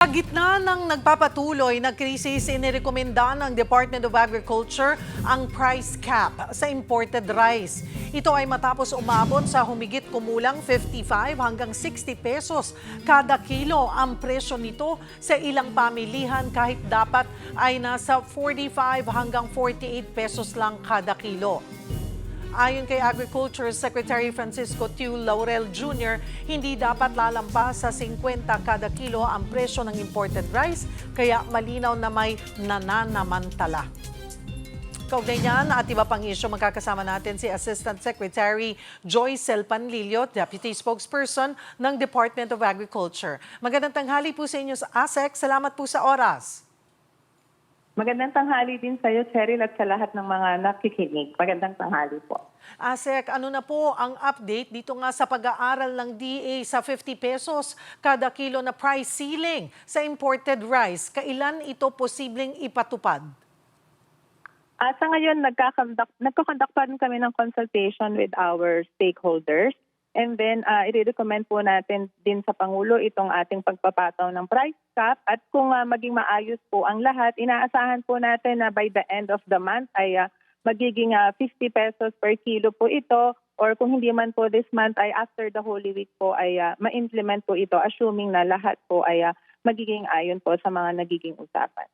Sa gitna ng nagpapatuloy na krisis, inirekomenda ng Department of Agriculture ang price cap sa imported rice. Ito ay matapos umabot sa humigit kumulang 55 hanggang 60 pesos kada kilo ang presyo nito sa ilang pamilihan kahit dapat ay nasa 45 hanggang 48 pesos lang kada kilo. Ayon kay Agriculture Secretary Francisco Tiu Laurel Jr., hindi dapat lalampas sa 50 kada kilo ang presyo ng imported rice, kaya malinaw na may nananamantala. Kaugnay niyan at iba pang isyo, magkakasama natin si Assistant Secretary Joycel Panlilio, Deputy Spokesperson ng Department of Agriculture. Magandang tanghali po sa inyo, ASEC. Salamat po sa oras. Magandang tanghali din sa iyo, Cheryl, at sa lahat ng mga nakikinig. Magandang tanghali po. ASEC, ano na po ang update dito nga sa pag-aaral ng DA sa 50 pesos kada kilo na price ceiling sa imported rice? Kailan ito posibleng ipatupad? Sa ngayon, nagko-conduct pa rin kami ng consultation with our stakeholders. And then, i-recommend po natin din sa Pangulo itong ating pagpapataw ng price cap. At kung maging maayos po ang lahat, inaasahan po natin na by the end of the month ay magiging 50 pesos per kilo po ito. Or kung hindi man po this month ay after the Holy Week po ay ma-implement po ito, assuming na lahat po ay magiging ayon po sa mga nagiging usapan.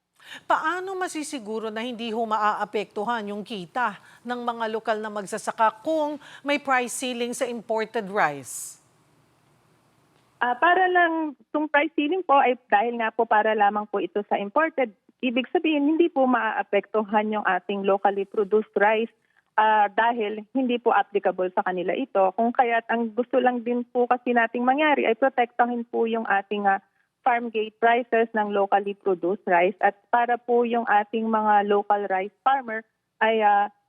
Paano masisiguro na hindi ho maaapektuhan yung kita ng mga lokal na magsasaka kung may price ceiling sa imported rice? Para lang, itong price ceiling po ay dahil nga po para lamang po ito sa imported, ibig sabihin hindi po maaapektuhan yung ating locally produced rice dahil hindi po applicable sa kanila ito. Kung kaya't ang gusto lang din po kasi nating mangyari ay protektahin po yung ating farm gate prices ng locally produced rice at para po yung ating mga local rice farmer ay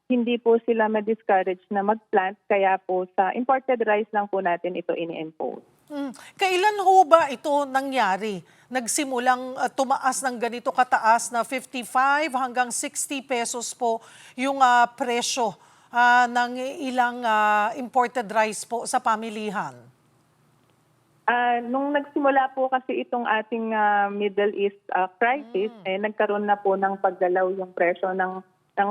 hindi po sila ma-discourage na mag-plant, kaya po sa imported rice lang po natin ito ini-impose. Kailan ho ba ito nangyari? Nagsimulang tumaas ng ganito kataas na 55 hanggang 60 pesos po yung presyo ng ilang imported rice po sa pamilihan? Nung nagsimula po kasi itong ating Middle East crisis, nagkaroon na po ng paggalaw yung presyo ng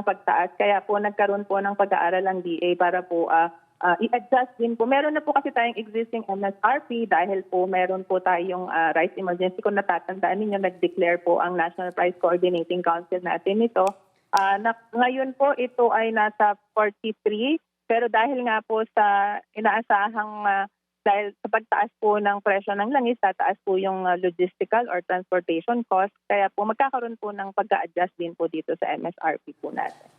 pagtaas. Kaya po nagkaroon po ng pag-aaral ang DA para po i-adjust din po. Meron na po kasi tayong existing MSRP dahil po meron po tayong rice emergency. Kung natatandaan ninyo, nag-declare po ang National Price Coordinating Council natin ito. Ngayon po ito ay nasa 43, pero dahil nga po sa inaasahang dahil sa pagtaas po ng presyo ng langis, tataas po yung logistical or transportation cost. Kaya po magkakaroon po ng pag-a-adjust din po dito sa MSRP po natin.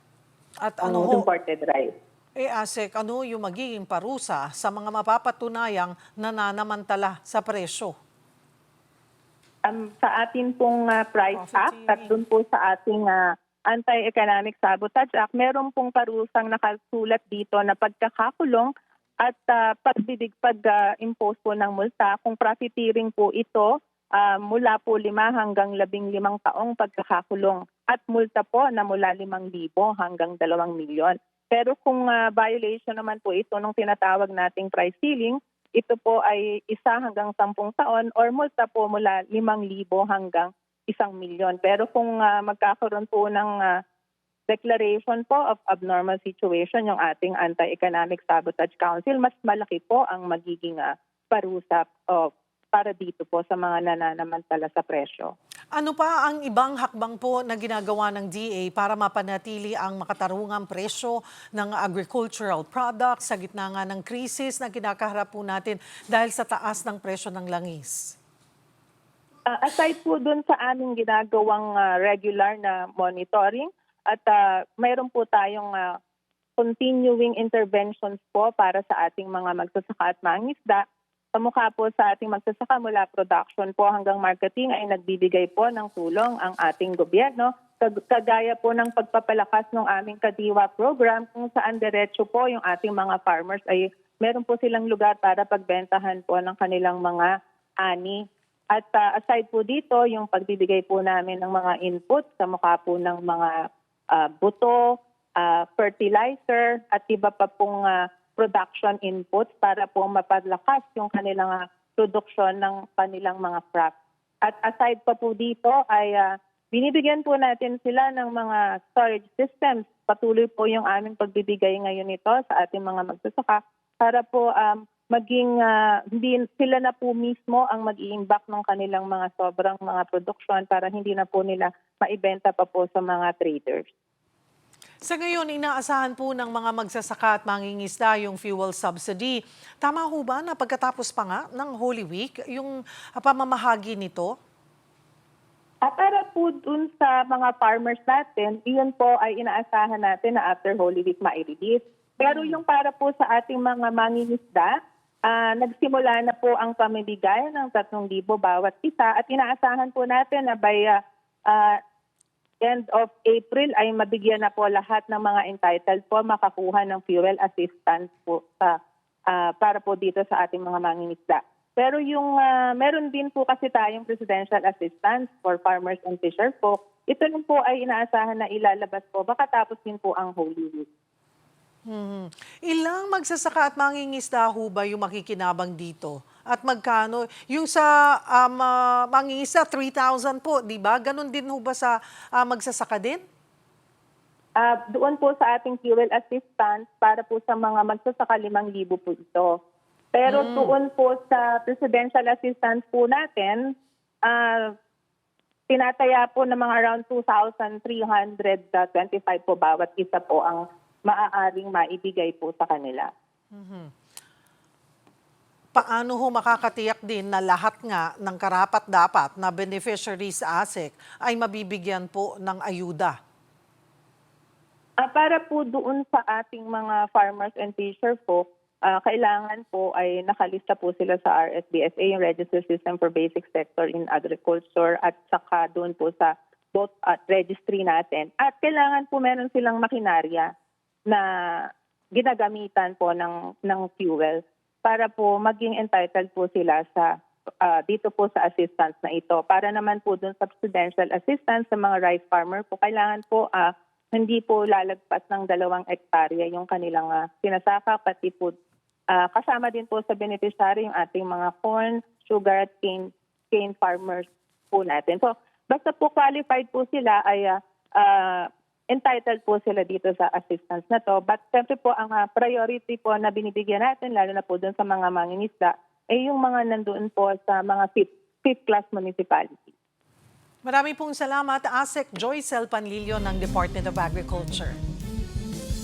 At Ang ano ho, imported rice. ASEC, ano yung magiging parusa sa mga mapapatunayang nananamantala sa presyo? Sa atin pong Price Act at dun po sa ating Anti-Economic Sabotage Act, meron pong parusang nakasulat dito na pagkakakulong at pag-impose po ng multa kung profiteering po ito mula po 5 hanggang 15 taong pagkakakulong at multa po na mula 5,000 hanggang 2 milyon. Pero kung violation naman po ito ng tinatawag nating price ceiling, ito po ay 1 hanggang 10 taon or multa po mula 5,000 hanggang 1 milyon. Pero kung magkakaroon po ng declaration po of abnormal situation yung ating Anti-Economic Sabotage Council, mas malaki po ang magiging parusa para dito po sa mga nananamantala sa presyo. Ano pa ang ibang hakbang po na ginagawa ng DA para mapanatili ang makatarungang presyo ng agricultural products sa gitna nga ng krisis na kinakaharap po natin dahil sa taas ng presyo ng langis? Aside po dun sa aming ginagawang regular na monitoring, at mayroon po tayong continuing interventions po para sa ating mga magsasaka at mangingisda. Kamukha po sa ating magsasaka mula production po hanggang marketing ay nagbibigay po ng tulong ang ating gobyerno. Kagaya po ng pagpapalakas ng aming Kadiwa program kung saan diretso po yung ating mga farmers ay meron po silang lugar para pagbentahan po ng kanilang mga ani. At aside po dito, yung pagbibigay po namin ng mga inputs, kamukha po ng mga buto, fertilizer at iba pa pong production inputs para po mapalakas yung kanilang produksyon ng kanilang mga crops. At aside pa po dito ay binibigyan po natin sila ng mga storage systems. Patuloy po yung aming pagbibigay ngayon nito sa ating mga magsasaka para po maging hindi sila na po mismo ang mag-iimbak ng kanilang mga sobrang mga produksyon para hindi na po nila maibenta pa po sa mga traders. Sa ngayon, inaasahan po ng mga magsasaka at mangingisda yung fuel subsidy. Tama ho ba na pagkatapos pa nga ng Holy Week, yung pamamahagi nito? At para po dun sa mga farmers natin, iyon po ay inaasahan natin na after Holy Week ma-release. Pero yung para po sa ating mga mangingisda, nagsimula na po ang pamimigay ng 3,000 bawat isa at inaasahan po natin na by end of April ay mabigyan na po lahat ng mga entitled po makakuha ng fuel assistance po para po dito sa ating mga mangingisda. Pero yung meron din po kasi tayong presidential assistance for farmers and fishers po. Ito din po ay inaasahan na ilalabas po baka tapos din po ang Holy Week. Ilang magsasaka at mangingisda ho ba yung makikinabang dito? At magkano? Yung sa mangingisda, 3,000 po, di ba? Ganon din ho ba sa magsasaka din? Doon po sa ating fuel assistance para po sa mga magsasaka 5,000 po ito. Pero doon po sa presidential assistance po natin, tinataya po ng mga around 2,325 po bawat isa po ang maaaring maibigay po sa kanila. Paano ho makakatiyak din na lahat nga ng karapat-dapat na beneficiaries sa ASEC ay mabibigyan po ng ayuda? Para po doon sa ating mga farmers and fishers po, kailangan po ay nakalista po sila sa RSBSA, yung Register System for Basic Sector in Agriculture, at saka doon po sa both at registry natin. At kailangan po meron silang makinarya na ginagamitan po ng fuel para po maging entitled po sila sa dito po sa assistance na ito. Para naman po dun sa presidential assistance sa mga rice farmer po, kailangan po hindi po lalagpas ng 2 hektarya yung kanilang sinasaka, pati po kasama din po sa beneficiary yung ating mga corn, sugar at cane farmers po natin. So basta po qualified po sila ay entitled po sila dito sa assistance na to. But siyempre po ang priority po na binibigyan natin, lalo na po dun sa mga mangingisda, ay yung mga nandoon po sa mga fifth class municipality. Marami pong salamat, ASEC Joycel Panlilio ng Department of Agriculture.